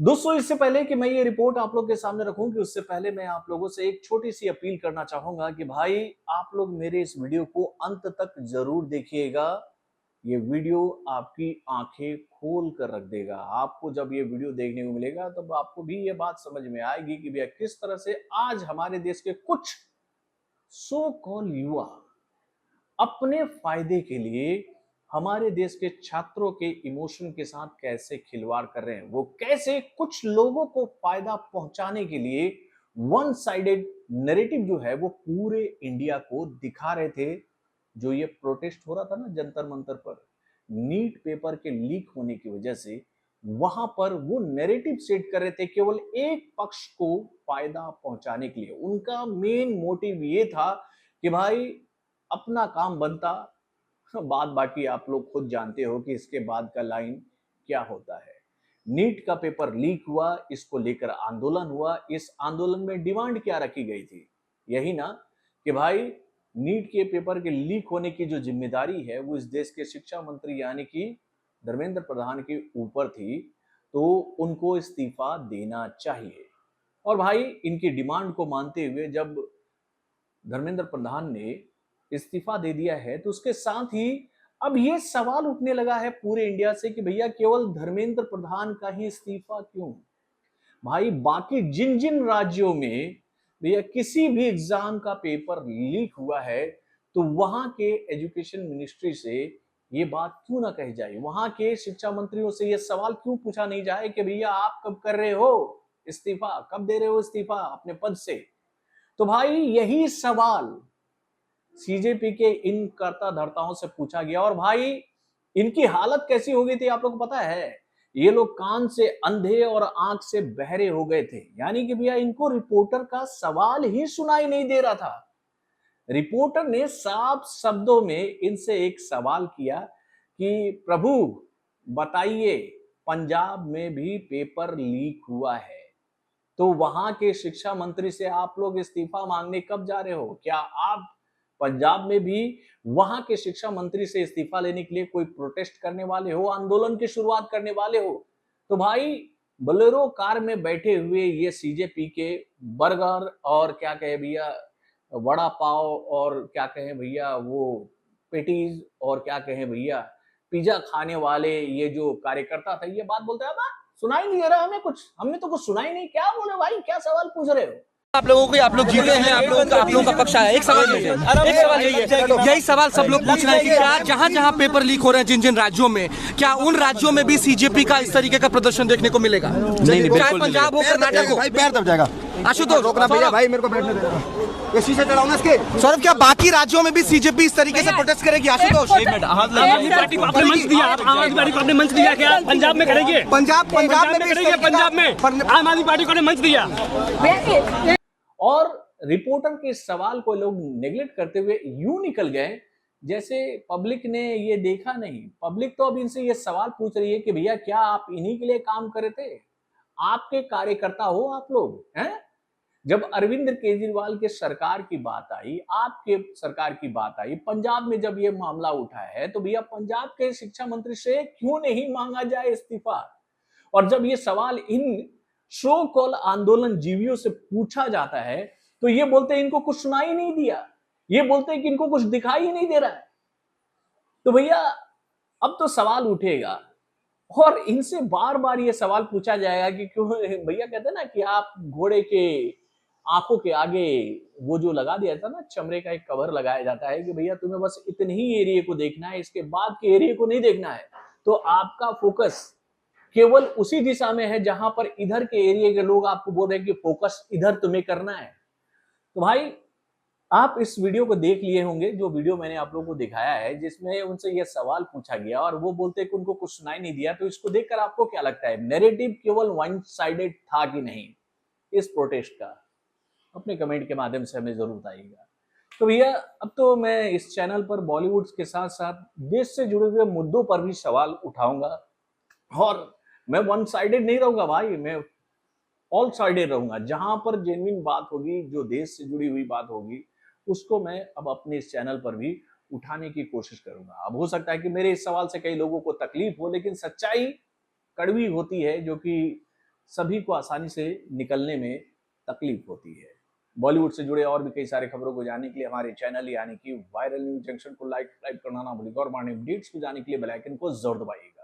दोस्तों, इससे पहले कि मैं ये रिपोर्ट आप लोग के सामने रखूं, कि उससे पहले मैं आप लोगों से एक छोटी सी अपील करना चाहूंगा कि भाई आप लोग मेरे इस वीडियो को अंत तक जरूर देखिएगा। ये वीडियो आपकी आंखें खोल कर रख देगा। आपको जब ये वीडियो देखने को मिलेगा तब आपको भी ये बात समझ में आएगी कि भैया किस तरह से आज हमारे देश के कुछ सो कॉल युवा अपने फायदे के लिए हमारे देश के छात्रों के इमोशन के साथ कैसे खिलवाड़ कर रहे हैं। वो कैसे कुछ लोगों को फायदा पहुंचाने के लिए वन साइडेड नैरेटिव जो है वो पूरे इंडिया को दिखा रहे थे। जो ये प्रोटेस्ट हो रहा था ना जंतर मंतर पर, नीट पेपर के लीक होने की वजह से, वहां पर वो नैरेटिव सेट कर रहे थे केवल एक पक्ष को फायदा पहुंचाने के लिए। उनका मेन मोटिव ये था कि भाई अपना काम बनता, बात बाकी आप लोग खुद जानते हो कि इसके बाद का लाइन क्या होता है। नीट का पेपर लीक हुआ, इसको लेकर आंदोलन हुआ। इस आंदोलन में डिमांड क्या रखी गई थी? यही ना कि भाई नीट के पेपर के लीक होने की जो जिम्मेदारी है वो इस देश के शिक्षा मंत्री यानी कि धर्मेंद्र प्रधान के ऊपर थी, तो उनको इस्तीफा देना चाहिए। और भाई इनकी डिमांड को मानते हुए जब धर्मेंद्र प्रधान ने इस्तीफा दे दिया है, तो उसके साथ ही अब ये सवाल उठने लगा है पूरे इंडिया से कि भैया केवल धर्मेंद्र प्रधान का ही इस्तीफा क्यों? भाई बाकी जिन जिन राज्यों में भैया किसी भी एग्जाम का पेपर लीक हुआ है, तो वहां के एजुकेशन मिनिस्ट्री से ये बात क्यों ना कही जाए, वहां के शिक्षा मंत्रियों से ये सवाल क्यों पूछा नहीं जाए कि भैया आप कब कर रहे हो इस्तीफा, कब दे रहे हो इस्तीफा अपने पद से? तो भाई यही सवाल सीजेपी के इन कर्ता धर्ताओं से पूछा गया। और भाई इनकी हालत कैसी हो गई थी आप लोग को पता है? ये लोग कान से अंधे और आंख से बहरे हो गए थे, यानी कि भैया इनको रिपोर्टर का सवाल ही सुनाई नहीं दे रहा था। रिपोर्टर ने साफ शब्दों में इनसे एक सवाल किया कि प्रभु बताइए, पंजाब में भी पेपर लीक हुआ है, तो वहां के शिक्षा मंत्री से आप लोग इस्तीफा मांगने कब जा रहे हो? क्या आप पंजाब में भी वहां के शिक्षा मंत्री से इस्तीफा लेने के लिए कोई प्रोटेस्ट करने वाले हो, आंदोलन की शुरुआत करने वाले हो? तो भाई बोलेरो कार में बैठे हुए ये सीजेपी के बर्गर और क्या कहे भैया वड़ा पाव और क्या कहें भैया वो पेटीज और क्या कहें भैया पिज्जा खाने वाले ये जो कार्यकर्ता था, ये बात बोलते हैं सुनाई नहीं दे रहा हमें कुछ, हमने तो कुछ सुनाई नहीं। क्या बोले भाई, क्या सवाल पूछ रहे हो? आप लोगों को, आप लोग जीते हैं, आप लोगों का पक्ष आया। एक सवाल यही सवाल सब लोग पूछ रहे हैं कि क्या जहां जहां पेपर लीक हो रहे हैं जिन जिन राज्यों में, क्या उन राज्यों में भी सीजेपी का इस तरीके का प्रदर्शन देखने को मिलेगा? नहीं, चाहे पंजाब हो, कर्नाटक हो। भाई पैर दब जाएगा। आशुतोष रोकना भैया, भाई मेरे को बैठने दे रहा। ये शीशे चढ़ाओ ना इसके। सौरभ, क्या बाकी राज्यों में भी सीजेपी इस तरीके से प्रोटेस्ट करेगी? आशुतोष, आम आदमी पार्टी को आपने मंच दिया, आम आदमी पार्टी को आपने मंच दिया, क्या पंजाब में करेंगे? पंजाब में करेंगे, पंजाब में आम आदमी पार्टी को मंच दिया। और रिपोर्टर के सवाल को लोग नेग्लेक्ट करते हुए यूं निकल गए जैसे पब्लिक ने ये देखा नहीं। पब्लिक तो अब इनसे ये सवाल पूछ रही है कि भैया क्या आप इन्हीं के लिए काम करे थे? आपके कार्यकर्ता हो आप लोग हैं? जब अरविंद केजरीवाल के सरकार की बात आई, आपके सरकार की बात आई, पंजाब में जब ये मामला उठा है, तो भैया पंजाब के शिक्षा मंत्री से क्यों नहीं मांगा जाए इस्तीफा? और जब ये सवाल इन शो कॉल आंदोलन जीवियों से पूछा जाता है, तो ये बोलते हैं इनको कुछ सुनाई नहीं दिया, ये बोलते हैं कि इनको कुछ दिखाई ही नहीं दे रहा है। तो भैया अब तो सवाल उठेगा और इनसे बार बार ये सवाल पूछा जाएगा कि क्यों भैया कहते हैं ना कि आप घोड़े के आंखों के आगे वो जो लगा दिया था ना चमड़े का एक कवर लगाया जाता है कि भैया तुम्हें बस इतने ही एरिया को देखना है, इसके बाद के एरिया को नहीं देखना है। तो आपका फोकस केवल उसी दिशा में है जहां पर इधर के एरिया के लोग आपको बोल रहे हैं कि फोकस इधर तुम्हें करना है। तो भाई आप इस वीडियो को देख लिए होंगे, जो वीडियो मैंने आप लोगों को दिखाया है जिसमें उनसे यह सवाल पूछा गया और वो बोलते हैं कि उनको कुछ सुनाई नहीं दिया। तो इसको देखकर आपको क्या लगता है, नैरेटिव केवल वन साइडेड था कि नहीं इस प्रोटेस्ट का? अपने कमेंट के माध्यम से हमें जरूर बताइएगा। तो भैया अब तो मैं इस चैनल पर बॉलीवुड के साथ साथ देश से जुड़े हुए मुद्दों पर भी सवाल उठाऊंगा और मैं वन साइडेड नहीं रहूंगा भाई, मैं ऑल साइडेड रहूंगा। जहां पर जेन्युइन बात होगी, जो देश से जुड़ी हुई बात होगी, उसको मैं अब अपने इस चैनल पर भी उठाने की कोशिश करूंगा। अब हो सकता है कि मेरे इस सवाल से कई लोगों को तकलीफ हो, लेकिन सच्चाई कड़वी होती है जो कि सभी को आसानी से निकलने में तकलीफ होती है। बॉलीवुड से जुड़े और भी कई सारे खबरों को जानने के लिए हमारे चैनल यानी कि वायरल न्यूज जंक्शन को लाइक करना ना भूलिएगा और अपडेट्स को जानने के लिए बेल आइकन को जरूर दबाइएगा।